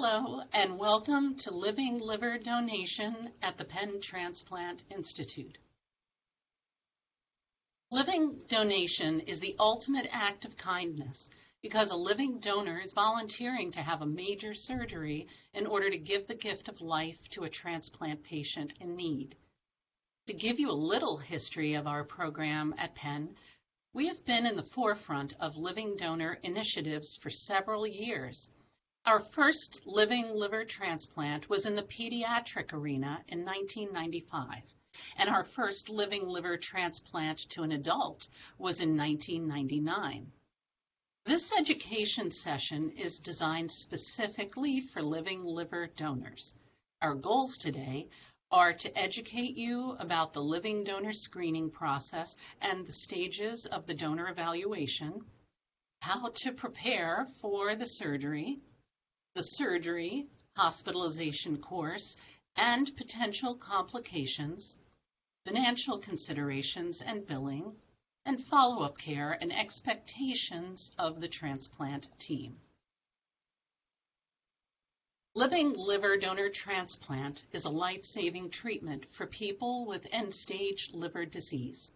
Hello, and welcome to Living Liver Donation at the Penn Transplant Institute. Living donation is the ultimate act of kindness because a living donor is volunteering to have a major surgery in order to give the gift of life to a transplant patient in need. To give you a little history of our program at Penn, we have been in the forefront of living donor initiatives for several years. Our first living liver transplant was in the pediatric arena in 1995, and our first living liver transplant to an adult was in 1999. This education session is designed specifically for living liver donors. Our goals today are to educate you about the living donor screening process and the stages of the donor evaluation, how to prepare for the surgery, hospitalization course, and potential complications, financial considerations and billing, and follow-up care and expectations of the transplant team. Living liver donor transplant is a life-saving treatment for people with end-stage liver disease.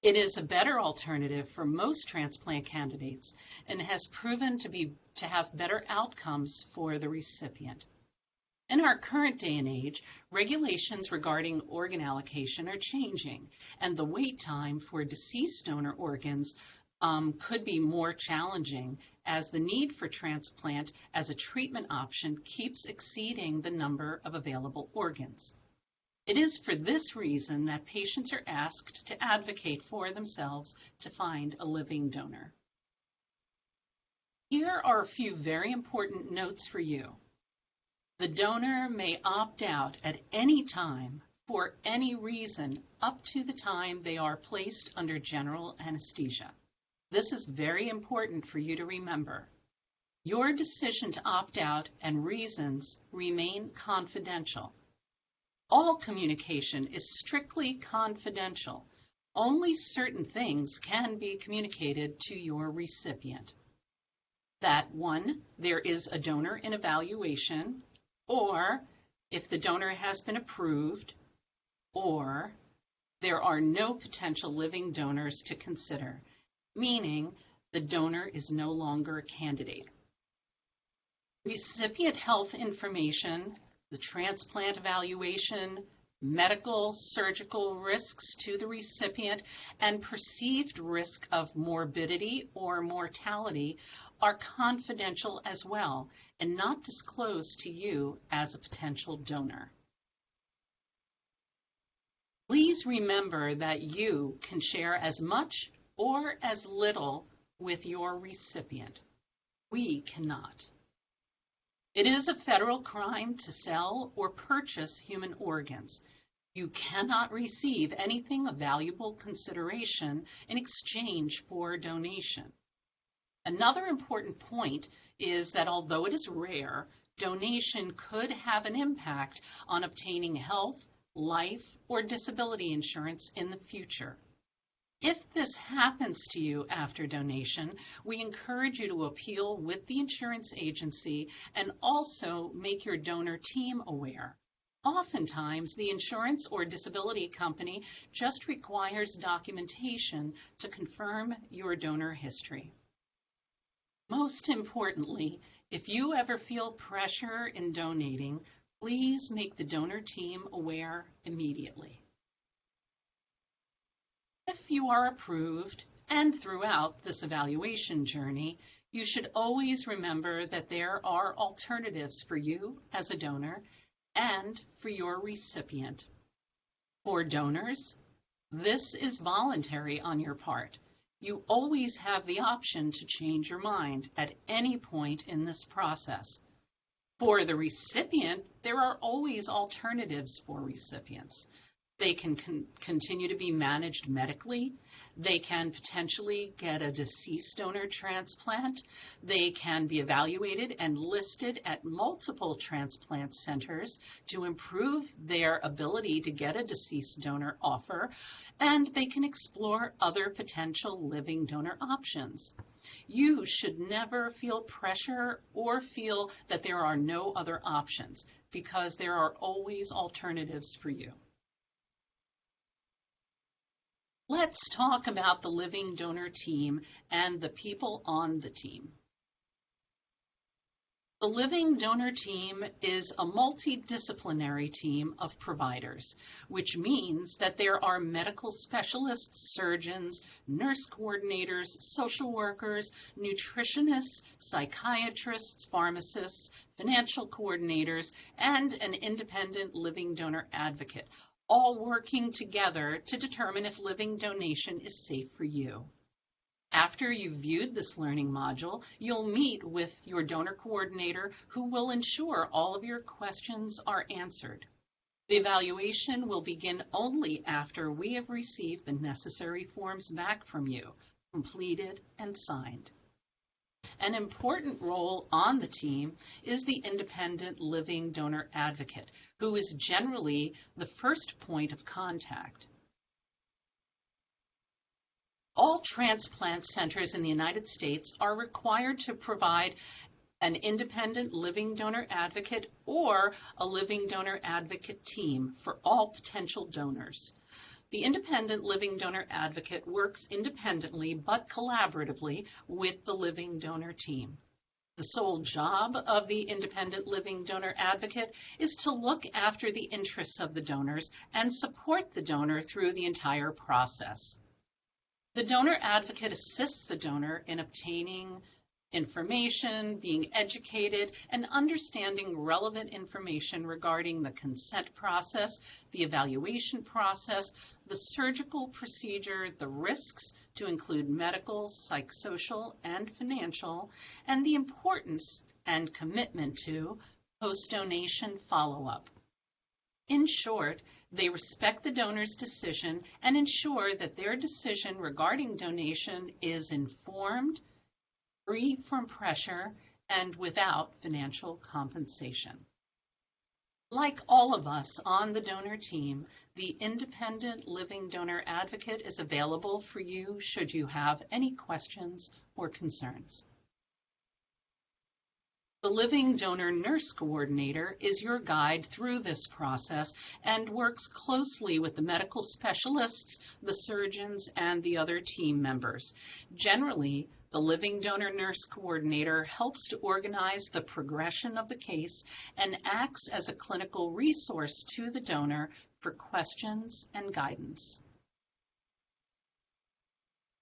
It is a better alternative for most transplant candidates and has proven to have better outcomes for the recipient. In our current day and age, regulations regarding organ allocation are changing, and the wait time for deceased donor organs could be more challenging as the need for transplant as a treatment option keeps exceeding the number of available organs. It is for this reason that patients are asked to advocate for themselves to find a living donor. Here are a few very important notes for you. The donor may opt out at any time for any reason up to the time they are placed under general anesthesia. This is very important for you to remember. Your decision to opt out and reasons remain confidential. All communication is strictly confidential. Only certain things can be communicated to your recipient. That one, there is a donor in evaluation, or if the donor has been approved, or there are no potential living donors to consider, meaning the donor is no longer a candidate. Recipient health information, the transplant evaluation, medical, surgical risks to the recipient, and perceived risk of morbidity or mortality are confidential as well and not disclosed to you as a potential donor. Please remember that you can share as much or as little with your recipient. We cannot. It is a federal crime to sell or purchase human organs. You cannot receive anything of valuable consideration in exchange for donation. Another important point is that although it is rare, donation could have an impact on obtaining health, life, or disability insurance in the future. If this happens to you after donation, we encourage you to appeal with the insurance agency and also make your donor team aware. Oftentimes, the insurance or disability company just requires documentation to confirm your donor history. Most importantly, if you ever feel pressure in donating, please make the donor team aware immediately. If you are approved, and throughout this evaluation journey, you should always remember that there are alternatives for you as a donor and for your recipient. For donors, this is voluntary on your part. You always have the option to change your mind at any point in this process. For the recipient, there are always alternatives for recipients. They can continue to be managed medically. They can potentially get a deceased donor transplant. They can be evaluated and listed at multiple transplant centers to improve their ability to get a deceased donor offer, and they can explore other potential living donor options. You should never feel pressure or feel that there are no other options, because there are always alternatives for you. Let's talk about the living donor team and the people on the team. The living donor team is a multidisciplinary team of providers, which means that there are medical specialists, surgeons, nurse coordinators, social workers, nutritionists, psychiatrists, pharmacists, financial coordinators, and an independent living donor advocate, all working together to determine if living donation is safe for you. After you've viewed this learning module, you'll meet with your donor coordinator who will ensure all of your questions are answered. The evaluation will begin only after we have received the necessary forms back from you, completed and signed. An important role on the team is the independent living donor advocate, who is generally the first point of contact. All transplant centers in the United States are required to provide an independent living donor advocate or a living donor advocate team for all potential donors. The independent living donor advocate works independently but collaboratively with the living donor team. The sole job of the independent living donor advocate is to look after the interests of the donors and support the donor through the entire process. The donor advocate assists the donor in obtaining information, being educated, and understanding relevant information regarding the consent process, the evaluation process, the surgical procedure, the risks to include medical, psychosocial, and financial, and the importance and commitment to post-donation follow-up. In short, they respect the donor's decision and ensure that their decision regarding donation is informed, free from pressure, and without financial compensation. Like all of us on the donor team, the independent living donor advocate is available for you should you have any questions or concerns. The living donor nurse coordinator is your guide through this process and works closely with the medical specialists, the surgeons, and the other team members. Generally, the living donor nurse coordinator helps to organize the progression of the case and acts as a clinical resource to the donor for questions and guidance.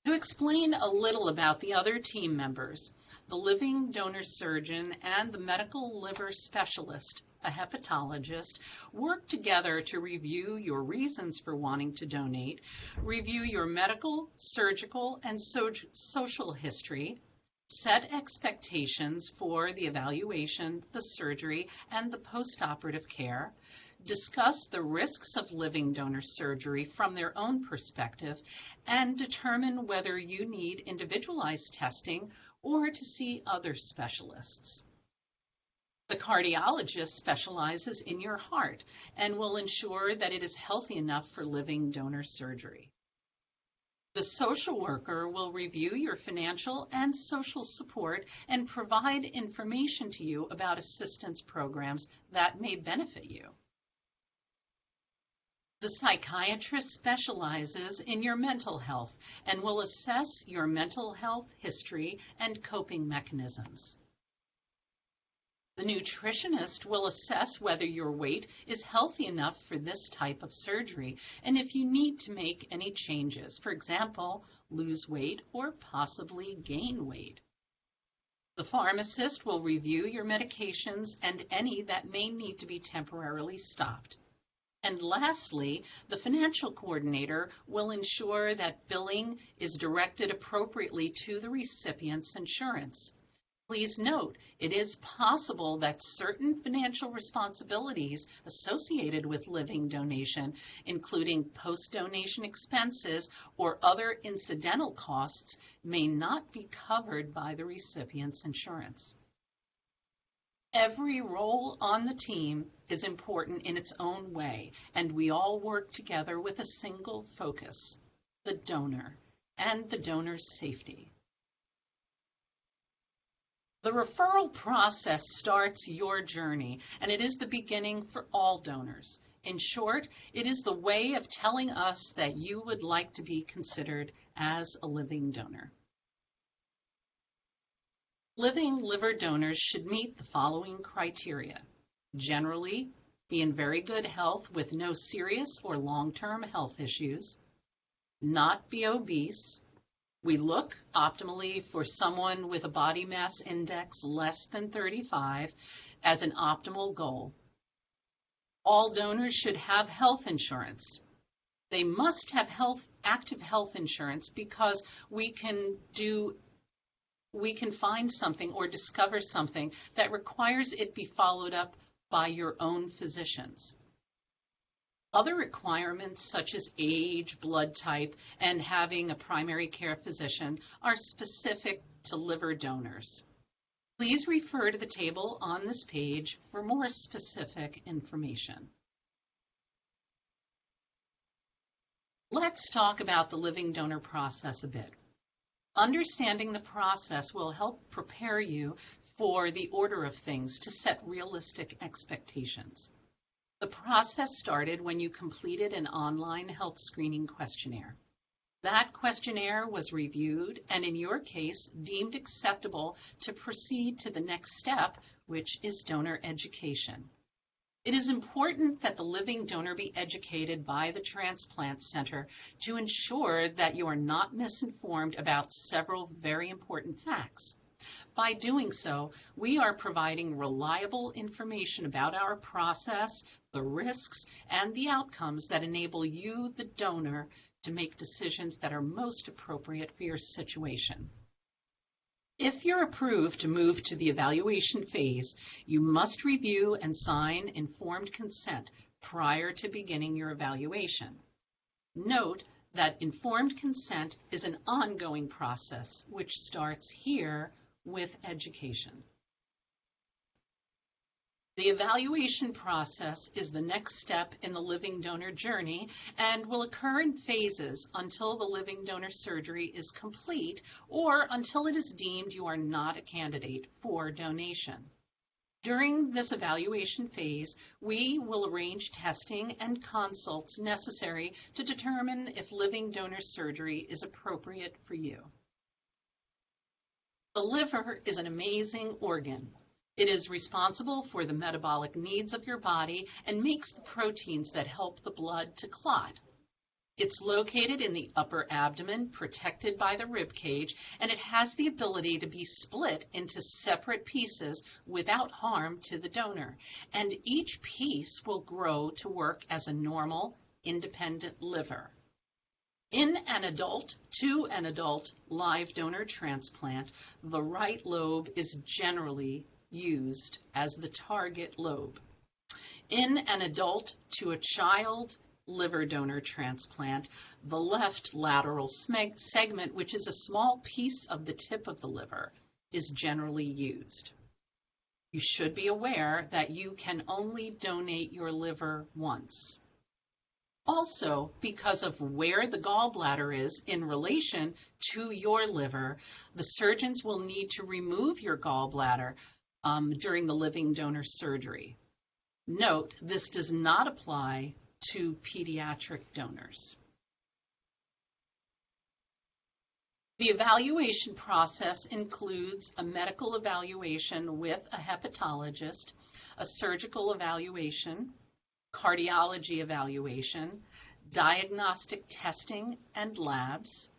To explain a little about the other team members, the living donor surgeon and the medical liver specialist, a hepatologist, work together to review your reasons for wanting to donate, review your medical, surgical, and social history, set expectations for the evaluation, the surgery, and the postoperative care, discuss the risks of living donor surgery from their own perspective, and determine whether you need individualized testing or to see other specialists. The cardiologist specializes in your heart and will ensure that it is healthy enough for living donor surgery. The social worker will review your financial and social support and provide information to you about assistance programs that may benefit you. The psychiatrist specializes in your mental health and will assess your mental health history and coping mechanisms. The nutritionist will assess whether your weight is healthy enough for this type of surgery and if you need to make any changes, for example, lose weight or possibly gain weight. The pharmacist will review your medications and any that may need to be temporarily stopped. And lastly, the financial coordinator will ensure that billing is directed appropriately to the recipient's insurance. Please note, it is possible that certain financial responsibilities associated with living donation, including post-donation expenses or other incidental costs, may not be covered by the recipient's insurance. Every role on the team is important in its own way, and we all work together with a single focus: the donor and the donor's safety. The referral process starts your journey, and it is the beginning for all donors. In short, it is the way of telling us that you would like to be considered as a living donor. Living liver donors should meet the following criteria. Generally, be in very good health with no serious or long-term health issues, not be obese. We look optimally for someone with a body mass index less than 35 as an optimal goal. All donors should have health insurance. They must have active health insurance because we can find something or discover something that requires it be followed up by your own physicians. Other requirements such as age, blood type, and having a primary care physician are specific to liver donors. Please refer to the table on this page for more specific information. Let's talk about the living donor process a bit. Understanding the process will help prepare you for the order of things to set realistic expectations. The process started when you completed an online health screening questionnaire. That questionnaire was reviewed and, in your case, deemed acceptable to proceed to the next step, which is donor education. It is important that the living donor be educated by the transplant center to ensure that you are not misinformed about several very important facts. By doing so, we are providing reliable information about our process, the risks, and the outcomes that enable you, the donor, to make decisions that are most appropriate for your situation. If you're approved to move to the evaluation phase, you must review and sign informed consent prior to beginning your evaluation. Note that informed consent is an ongoing process which starts here with education. The evaluation process is the next step in the living donor journey and will occur in phases until the living donor surgery is complete or until it is deemed you are not a candidate for donation. During this evaluation phase, we will arrange testing and consults necessary to determine if living donor surgery is appropriate for you. The liver is an amazing organ. It is responsible for the metabolic needs of your body and makes the proteins that help the blood to clot. It's located in the upper abdomen, protected by the rib cage, and it has the ability to be split into separate pieces without harm to the donor. And each piece will grow to work as a normal, independent liver. In an adult live donor transplant, the right lobe is generally used as the target lobe. In an adult to a child liver donor transplant, the left lateral segment, which is a small piece of the tip of the liver, is generally used. You should be aware that you can only donate your liver once. Also, because of where the gallbladder is in relation to your liver, the surgeons will need to remove your gallbladder during the living donor surgery. Note, this does not apply to pediatric donors. The evaluation process includes a medical evaluation with a hepatologist, a surgical evaluation, cardiology evaluation, diagnostic testing and labs,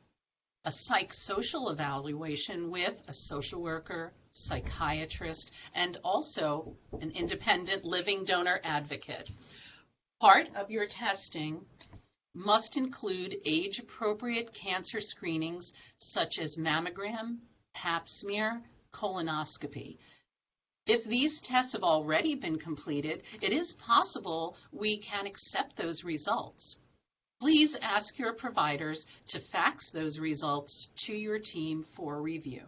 a psychosocial evaluation with a social worker, psychiatrist, and also an independent living donor advocate. Part of your testing must include age-appropriate cancer screenings such as mammogram, pap smear, colonoscopy. If these tests have already been completed, it is possible we can accept those results. Please ask your providers to fax those results to your team for review.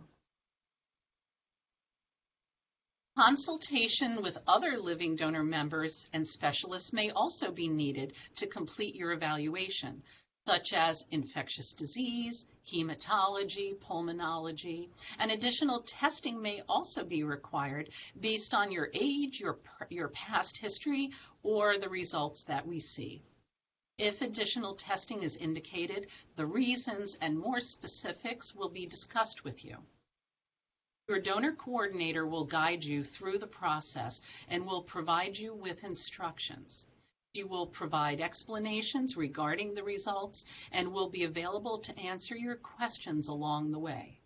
Consultation with other living donor members and specialists may also be needed to complete your evaluation, such as infectious disease, hematology, pulmonology, and additional testing may also be required based on your age, your past history, or the results that we see. If additional testing is indicated, the reasons and more specifics will be discussed with you. Your donor coordinator will guide you through the process and will provide you with instructions. She will provide explanations regarding the results and will be available to answer your questions along the way.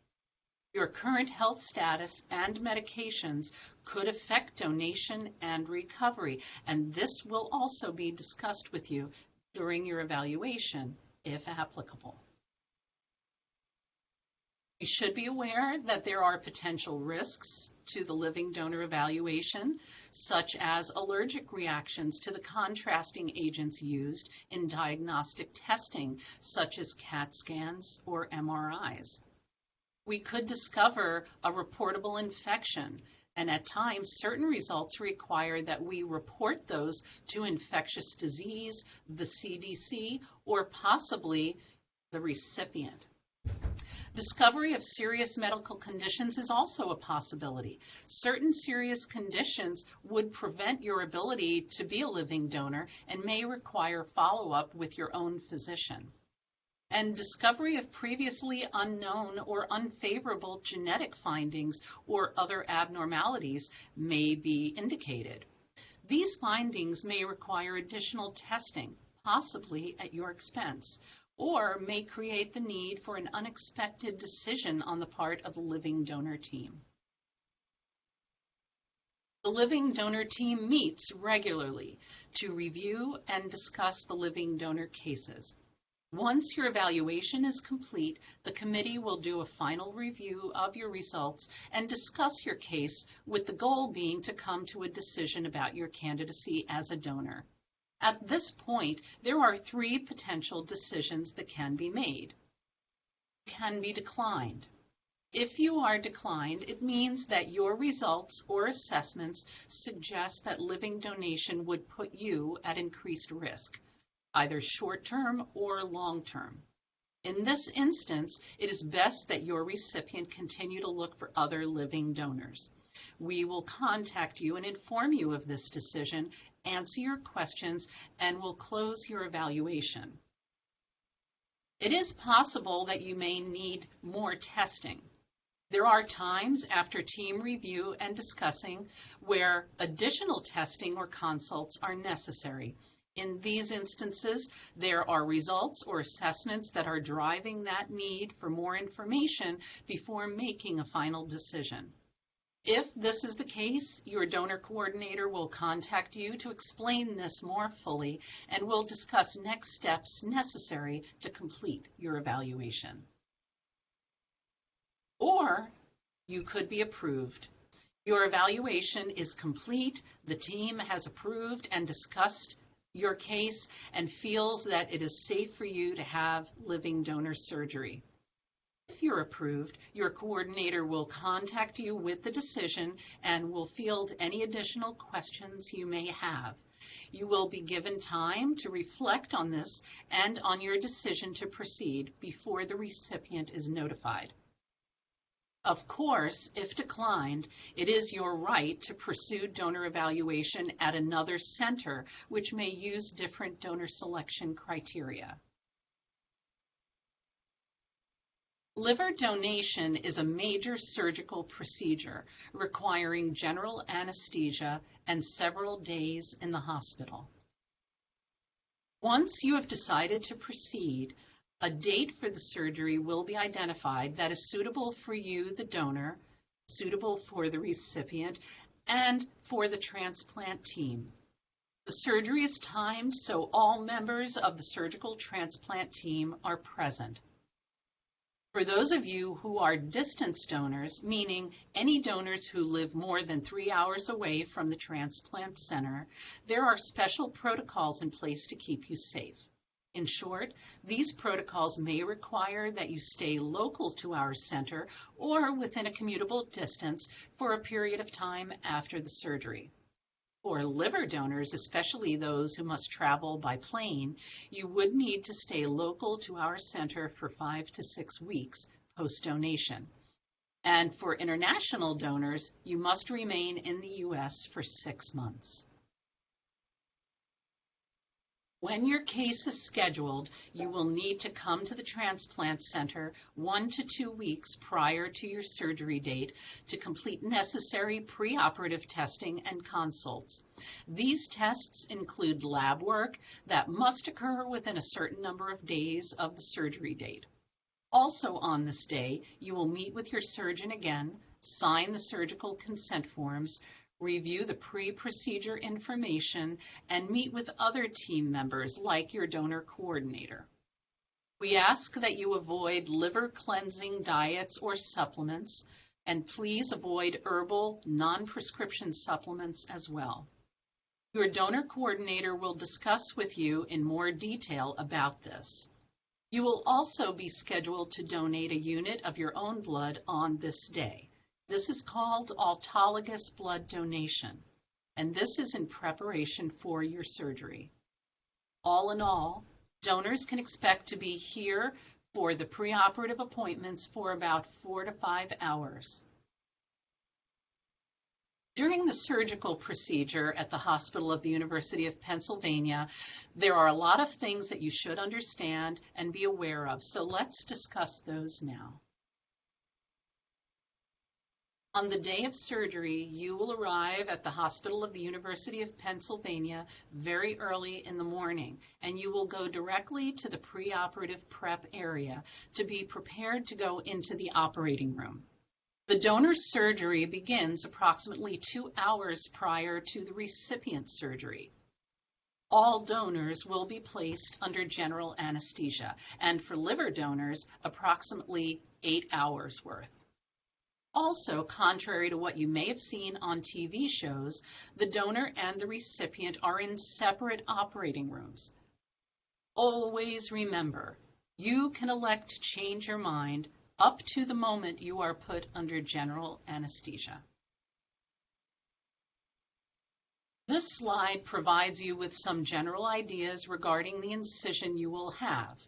Your current health status and medications could affect donation and recovery, and this will also be discussed with you during your evaluation, if applicable. You should be aware that there are potential risks to the living donor evaluation, such as allergic reactions to the contrasting agents used in diagnostic testing, such as CAT scans or MRIs. We could discover a reportable infection, and at times certain results require that we report those to infectious disease, the CDC, or possibly the recipient. Discovery of serious medical conditions is also a possibility. Certain serious conditions would prevent your ability to be a living donor and may require follow-up with your own physician. And discovery of previously unknown or unfavorable genetic findings or other abnormalities may be indicated. These findings may require additional testing, possibly at your expense, or may create the need for an unexpected decision on the part of the living donor team. The living donor team meets regularly to review and discuss the living donor cases. Once your evaluation is complete, the committee will do a final review of your results and discuss your case, with the goal being to come to a decision about your candidacy as a donor. At this point, there are 3 potential decisions that can be made. You can be declined. If you are declined, it means that your results or assessments suggest that living donation would put you at increased risk, either short-term or long-term. In this instance, it is best that your recipient continue to look for other living donors. We will contact you and inform you of this decision, answer your questions, and will close your evaluation. It is possible that you may need more testing. There are times after team review and discussing where additional testing or consults are necessary. In these instances, there are results or assessments that are driving that need for more information before making a final decision. If this is the case, your donor coordinator will contact you to explain this more fully and will discuss next steps necessary to complete your evaluation. Or you could be approved. Your evaluation is complete, the team has approved and discussed your case and feels that it is safe for you to have living donor surgery. If you're approved, your coordinator will contact you with the decision and will field any additional questions you may have. You will be given time to reflect on this and on your decision to proceed before the recipient is notified. Of course, if declined, it is your right to pursue donor evaluation at another center, which may use different donor selection criteria. Liver donation is a major surgical procedure requiring general anesthesia and several days in the hospital. Once you have decided to proceed, a date for the surgery will be identified that is suitable for you, the donor, suitable for the recipient, and for the transplant team. The surgery is timed so all members of the surgical transplant team are present. For those of you who are distance donors, meaning any donors who live more than 3 hours away from the transplant center, there are special protocols in place to keep you safe. In short, these protocols may require that you stay local to our center or within a commutable distance for a period of time after the surgery. For liver donors, especially those who must travel by plane, you would need to stay local to our center for 5 to 6 weeks post-donation. And for international donors, you must remain in the U.S. for 6 months. When your case is scheduled, you will need to come to the transplant center 1 to 2 weeks prior to your surgery date to complete necessary preoperative testing and consults. These tests include lab work that must occur within a certain number of days of the surgery date. Also on this day, you will meet with your surgeon again, sign the surgical consent forms, review the pre-procedure information, and meet with other team members like your donor coordinator. We ask that you avoid liver cleansing diets or supplements, and please avoid herbal, non-prescription supplements as well. Your donor coordinator will discuss with you in more detail about this. You will also be scheduled to donate a unit of your own blood on this day. This is called autologous blood donation, and this is in preparation for your surgery. All in all, donors can expect to be here for the preoperative appointments for about 4 to 5 hours. During the surgical procedure at the Hospital of the University of Pennsylvania, there are a lot of things that you should understand and be aware of, so let's discuss those now. On the day of surgery, you will arrive at the Hospital of the University of Pennsylvania very early in the morning, and you will go directly to the preoperative prep area to be prepared to go into the operating room. The donor's surgery begins approximately 2 hours prior to the recipient's surgery. All donors will be placed under general anesthesia, and for liver donors, approximately 8 hours worth. Also, contrary to what you may have seen on TV shows, the donor and the recipient are in separate operating rooms. Always remember, you can elect to change your mind up to the moment you are put under general anesthesia. This slide provides you with some general ideas regarding the incision you will have.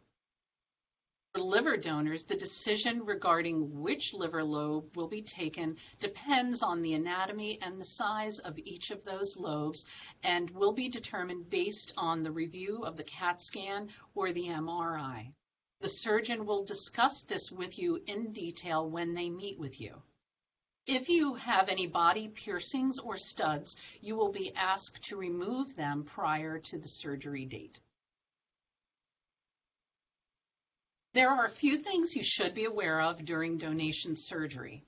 For liver donors, the decision regarding which liver lobe will be taken depends on the anatomy and the size of each of those lobes and will be determined based on the review of the CAT scan or the MRI. The surgeon will discuss this with you in detail when they meet with you. If you have any body piercings or studs, you will be asked to remove them prior to the surgery date. There are a few things you should be aware of during donation surgery.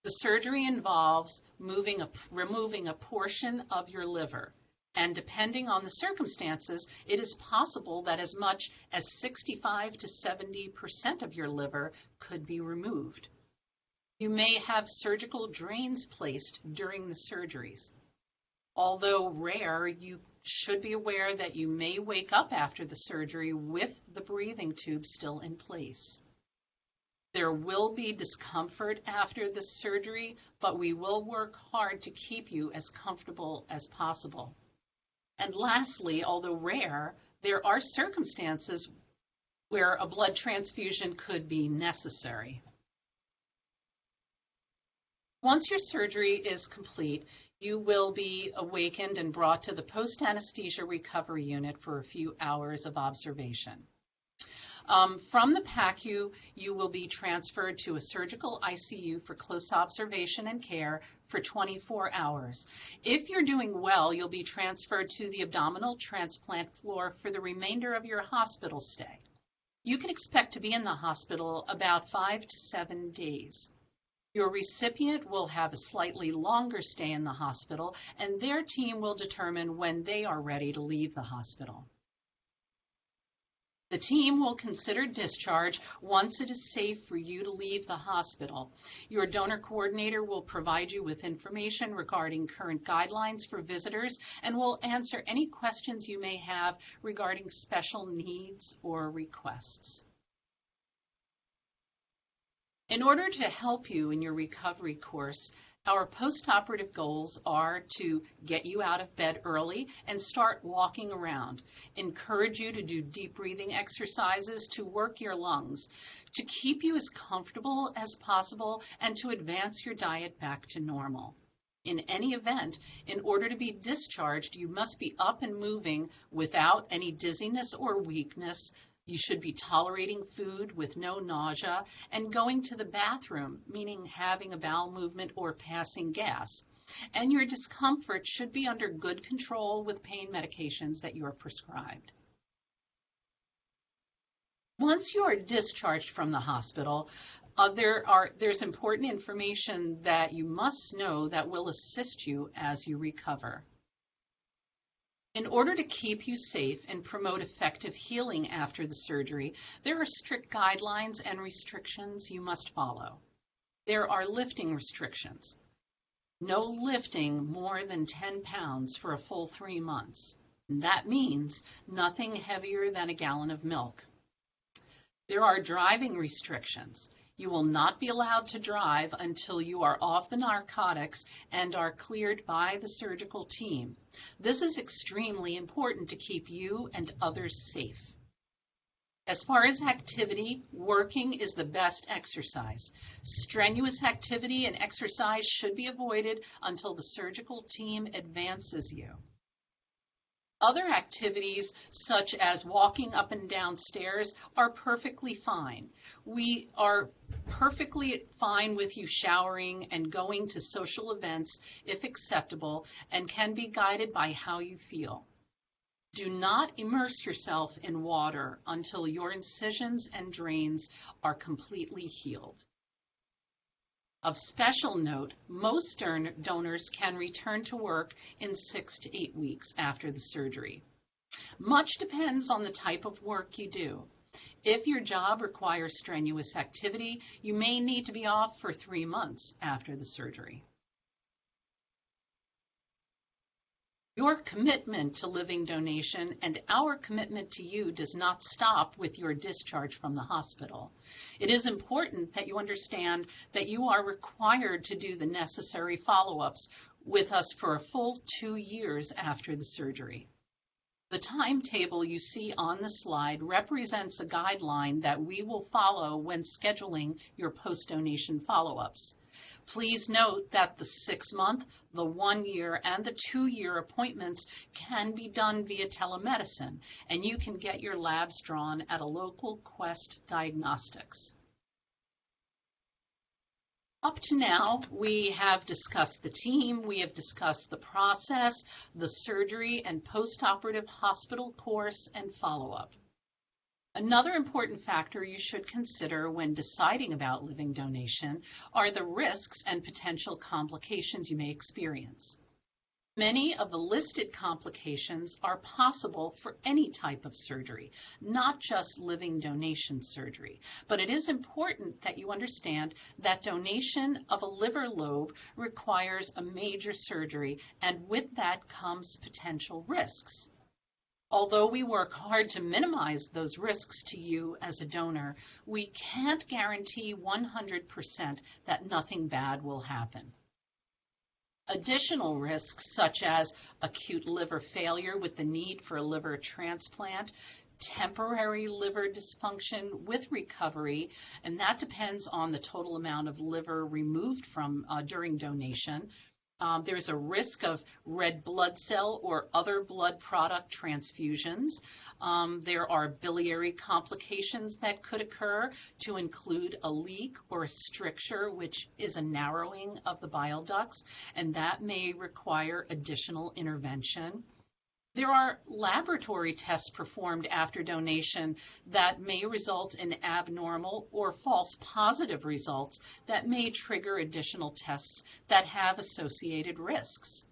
The surgery involves removing a portion of your liver, and depending on the circumstances, it is possible that as much as 65 to 70% of your liver could be removed. You may have surgical drains placed during the surgeries. Although rare, you should be aware that you may wake up after the surgery with the breathing tube still in place. There will be discomfort after the surgery, but we will work hard to keep you as comfortable as possible. And lastly, although rare, there are circumstances where a blood transfusion could be necessary. Once your surgery is complete, you will be awakened and brought to the post-anesthesia recovery unit for a few hours of observation. From the PACU, you will be transferred to a surgical ICU for close observation and care for 24 hours. If you're doing well, you'll be transferred to the abdominal transplant floor for the remainder of your hospital stay. You can expect to be in the hospital about 5 to 7 days. Your recipient will have a slightly longer stay in the hospital, and their team will determine when they are ready to leave the hospital. The team will consider discharge once it is safe for you to leave the hospital. Your donor coordinator will provide you with information regarding current guidelines for visitors and will answer any questions you may have regarding special needs or requests. In order to help you in your recovery course, our postoperative goals are to get you out of bed early and start walking around, encourage you to do deep breathing exercises to work your lungs, to keep you as comfortable as possible, and to advance your diet back to normal. In any event, in order to be discharged, you must be up and moving without any dizziness or weakness. You should be tolerating food with no nausea and going to the bathroom, meaning having a bowel movement or passing gas. And your discomfort should be under good control with pain medications that you are prescribed. Once you are discharged from the hospital, there's important information that you must know that will assist you as you recover. In order to keep you safe and promote effective healing after the surgery, there are strict guidelines and restrictions you must follow. There are lifting restrictions. No lifting more than 10 pounds for a full 3 months. That means nothing heavier than a gallon of milk. There are driving restrictions. You will not be allowed to drive until you are off the narcotics and are cleared by the surgical team. This is extremely important to keep you and others safe. As far as activity, working is the best exercise. Strenuous activity and exercise should be avoided until the surgical team advances you. Other activities, such as walking up and down stairs, are perfectly fine. We are perfectly fine with you showering and going to social events if acceptable and can be guided by how you feel. Do not immerse yourself in water until your incisions and drains are completely healed. Of special note, most donors can return to work in 6 to 8 weeks after the surgery. Much depends on the type of work you do. If your job requires strenuous activity, you may need to be off for 3 months after the surgery. Your commitment to living donation and our commitment to you does not stop with your discharge from the hospital. It is important that you understand that you are required to do the necessary follow-ups with us for a full 2 years after the surgery. The timetable you see on the slide represents a guideline that we will follow when scheduling your post-donation follow-ups. Please note that the 6-month, the 1-year, and the 2-year appointments can be done via telemedicine, and you can get your labs drawn at a local Quest Diagnostics. Up to now, we have discussed the team, we have discussed the process, the surgery and postoperative hospital course and follow-up. Another important factor you should consider when deciding about living donation are the risks and potential complications you may experience. Many of the listed complications are possible for any type of surgery, not just living donation surgery. But it is important that you understand that donation of a liver lobe requires a major surgery, and with that comes potential risks. Although we work hard to minimize those risks to you as a donor, we can't guarantee 100% that nothing bad will happen. Additional risks, such as acute liver failure with the need for a liver transplant, temporary liver dysfunction with recovery, and that depends on the total amount of liver removed from during donation. There's a risk of red blood cell or other blood product transfusions. There are biliary complications that could occur to include a leak or a stricture, which is a narrowing of the bile ducts, and that may require additional intervention. There are laboratory tests performed after donation that may result in abnormal or false positive results that may trigger additional tests that have associated risks.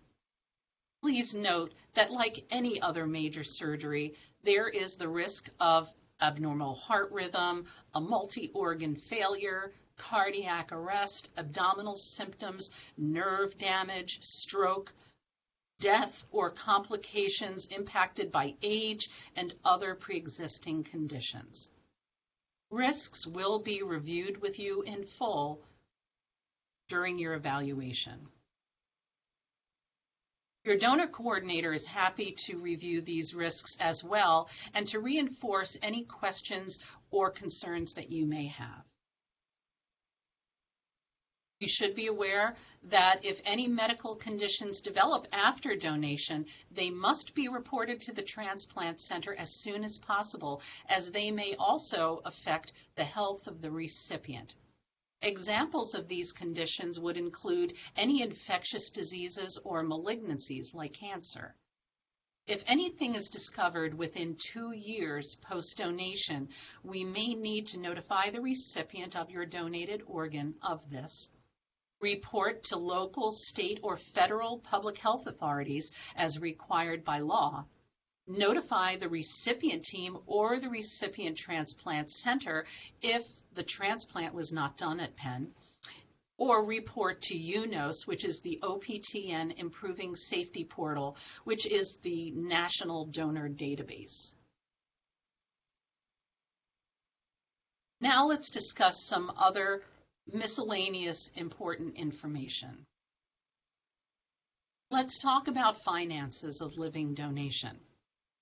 Please note that like any other major surgery, there is the risk of abnormal heart rhythm, a multi-organ failure, cardiac arrest, abdominal symptoms, nerve damage, stroke, death, or complications impacted by age and other pre-existing conditions. Risks will be reviewed with you in full during your evaluation. Your donor coordinator is happy to review these risks as well and to reinforce any questions or concerns that you may have. You should be aware that if any medical conditions develop after donation, they must be reported to the transplant center as soon as possible, as they may also affect the health of the recipient. Examples of these conditions would include any infectious diseases or malignancies like cancer. If anything is discovered within 2 years post-donation, we may need to notify the recipient of your donated organ of this. Report to local, state, or federal public health authorities as required by law. Notify the recipient team or the recipient transplant center if the transplant was not done at Penn, or report to UNOS, which is the OPTN Improving Safety Portal, which is the National Donor Database. Now let's discuss some other miscellaneous important information. Let's talk about finances of living donation.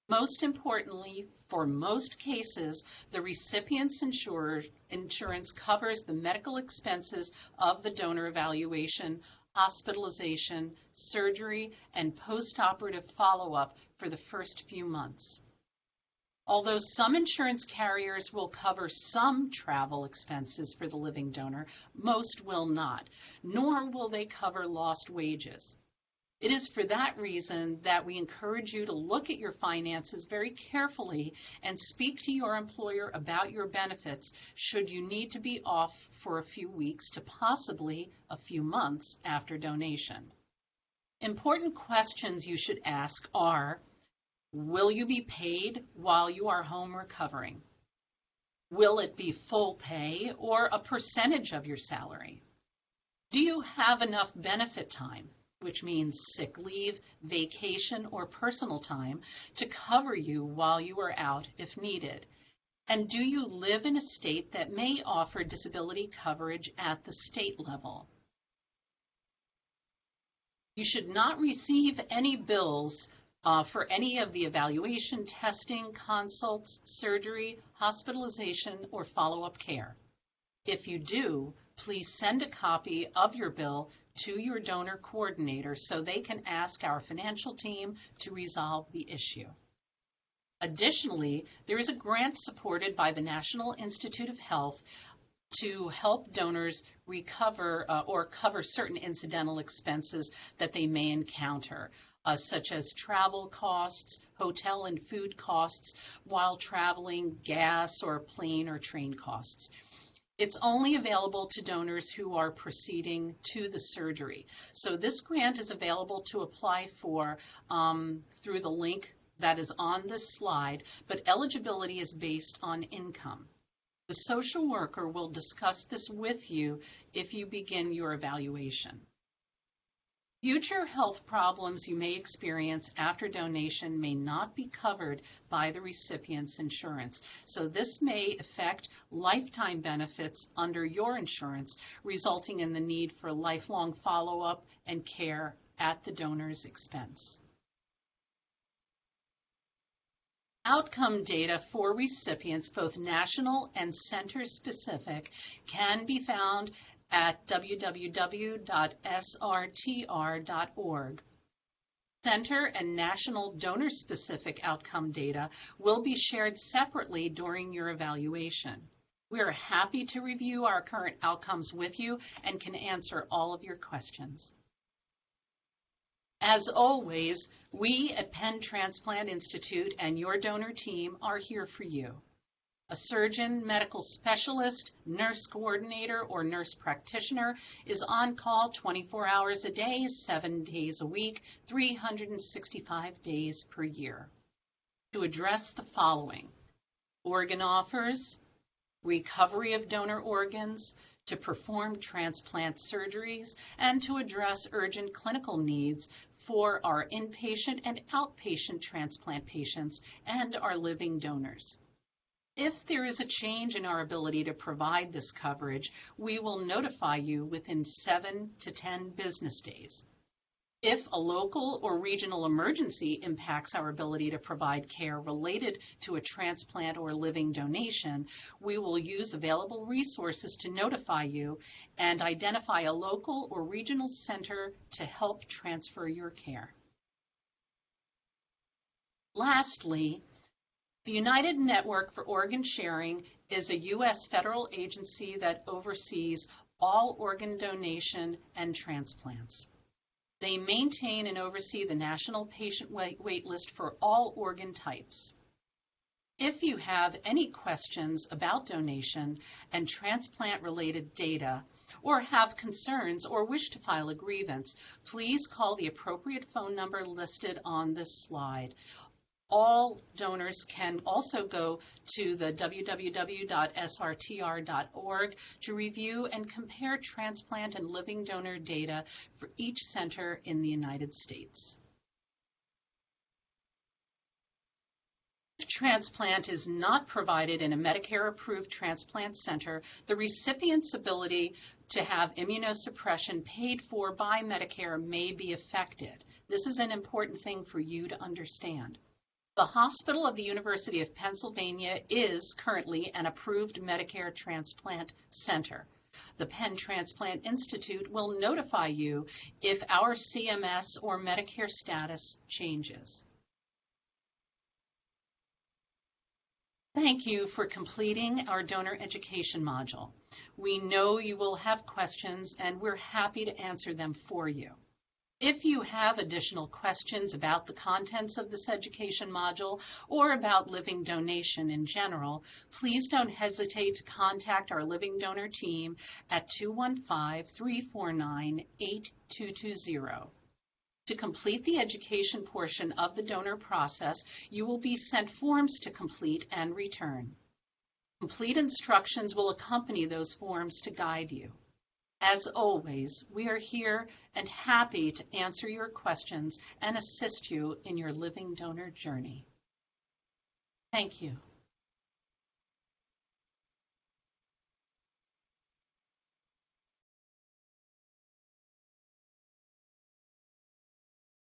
Most importantly, for most cases, the recipient's insurance covers the medical expenses of the donor evaluation, hospitalization, surgery, and post-operative follow-up for the first few months. Although some insurance carriers will cover some travel expenses for the living donor, most will not, nor will they cover lost wages. It is for that reason that we encourage you to look at your finances very carefully and speak to your employer about your benefits should you need to be off for a few weeks to possibly a few months after donation. Important questions you should ask are, will you be paid while you are home recovering? Will it be full pay or a percentage of your salary? Do you have enough benefit time, which means sick leave, vacation, or personal time, to cover you while you are out if needed? And do you live in a state that may offer disability coverage at the state level? You should not receive any bills for any of the evaluation, testing, consults, surgery, hospitalization, or follow-up care. If you do, please send a copy of your bill to your donor coordinator so they can ask our financial team to resolve the issue. Additionally, there is a grant supported by the National Institute of Health to help donors recover or cover certain incidental expenses that they may encounter, such as travel costs, hotel and food costs while traveling, gas or plane or train costs. It's only available to donors who are proceeding to the surgery. So this grant is available to apply for through the link that is on this slide, but eligibility is based on income. The social worker will discuss this with you if you begin your evaluation. Future health problems you may experience after donation may not be covered by the recipient's insurance, so this may affect lifetime benefits under your insurance, resulting in the need for lifelong follow-up and care at the donor's expense. Outcome data for recipients, both national and center-specific, can be found at www.srtr.org. Center and national donor-specific outcome data will be shared separately during your evaluation. We are happy to review our current outcomes with you and can answer all of your questions. As always, we at Penn Transplant Institute and your donor team are here for you. A surgeon, medical specialist, nurse coordinator, or nurse practitioner is on call 24 hours a day, 7 days a week, 365 days per year to address the following: organ offers, recovery of donor organs, to perform transplant surgeries, and to address urgent clinical needs for our inpatient and outpatient transplant patients and our living donors. If there is a change in our ability to provide this coverage, we will notify you within 7 to 10 business days. If a local or regional emergency impacts our ability to provide care related to a transplant or living donation, we will use available resources to notify you and identify a local or regional center to help transfer your care. Lastly, the United Network for Organ Sharing is a U.S. federal agency that oversees all organ donation and transplants. They maintain and oversee the national patient wait list for all organ types. If you have any questions about donation and transplant-related data, or have concerns or wish to file a grievance, please call the appropriate phone number listed on this slide. All donors can also go to the www.srtr.org to review and compare transplant and living donor data for each center in the United States. If transplant is not provided in a Medicare-approved transplant center, the recipient's ability to have immunosuppression paid for by Medicare may be affected. This is an important thing for you to understand. The Hospital of the University of Pennsylvania is currently an approved Medicare transplant center. The Penn Transplant Institute will notify you if our CMS or Medicare status changes. Thank you for completing our donor education module. We know you will have questions, and we're happy to answer them for you. If you have additional questions about the contents of this education module or about living donation in general, please don't hesitate to contact our living donor team at 215-349-8220. To complete the education portion of the donor process, you will be sent forms to complete and return. Complete instructions will accompany those forms to guide you. As always, we are here and happy to answer your questions and assist you in your living donor journey. Thank you.